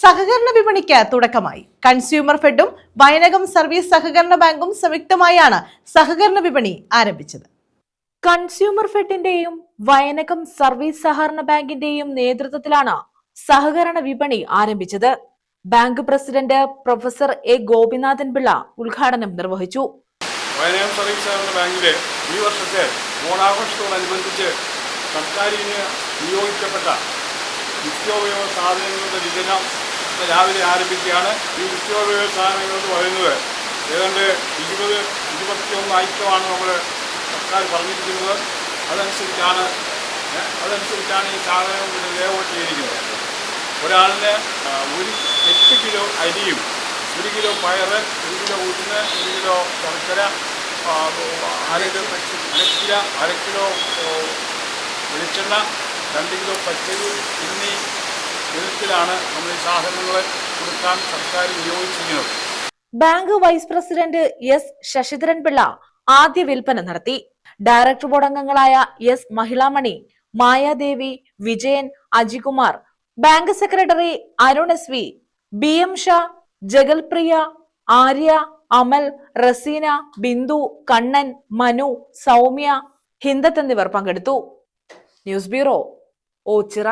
സഹകരണ വിപണിക്ക് തുടക്കമായി. Consumer ഫെഡും Vayanakam service സഹകരണ ബാങ്കും സംയുക്തമായാണ് സഹകരണ വിപണി ആരംഭിച്ചത്. കൺസ്യൂമർ ഫെഡിന്റെയും വയനകം സർവീസ് സഹകരണ ബാങ്കിന്റെയും നേതൃത്വത്തിലാണ് സഹകരണ വിപണി ആരംഭിച്ചത്. Bank president professor A Gopinathan Pillai ഉദ്ഘാടനം നിർവഹിച്ചു. വയനകം സർവീസ് സഹകരണ ബാങ്കിലെ ഈ വർഷത്തെ ഓണാഘോഷത്തോടനുബന്ധിച്ച് സർക്കാരിന് നിയോഗിക്കപ്പെട്ട നിത്യോപയോഗ സാധനങ്ങളുടെ വിതരണം രാവിലെ ആരംഭിക്കുകയാണ്. ഈ നിത്യോപയോഗ സാധനങ്ങൾ എന്ന് പറയുന്നത് ഏതാണ്ട് 21 ഐറ്റമാണ് നമ്മൾ സർക്കാർ പറഞ്ഞിരിക്കുന്നത്. അതനുസരിച്ചാണ് ഈ സാധനം ലേഔട്ട് ചെയ്തിരിക്കുന്നത്. ഒരാളിന് 8 കിലോ അരിയും 1 കിലോ പയറ് 1 കിലോ ഉഴുന്ന് 1 കിലോ ശർക്കര 1/2 കിലോ വെളിച്ചെണ്ണ 2 കിലോ പച്ചരി എന്നീ വിധത്തിലാണ് നമ്മൾ ഈ സാധനങ്ങൾ കൊടുക്കാൻ സർക്കാർ നിയോഗിച്ചിരിക്കുന്നത്. Bank vice president S Sasidharan Pillai ആദ്യ വിൽപ്പന നടത്തി. ഡയറക്ടർ ബോർഡ് അംഗങ്ങളായ S Mahilamani, Mayadevi, Vijayan, Ajikumar, bank secretary Arun S V, BM Shah, Jagalpriya, Arya, Amal, Raseena, Bindu, Kannan, Manu, Soumya, Hindath എന്നിവർ പങ്കെടുത്തു. News bureau, Ochira.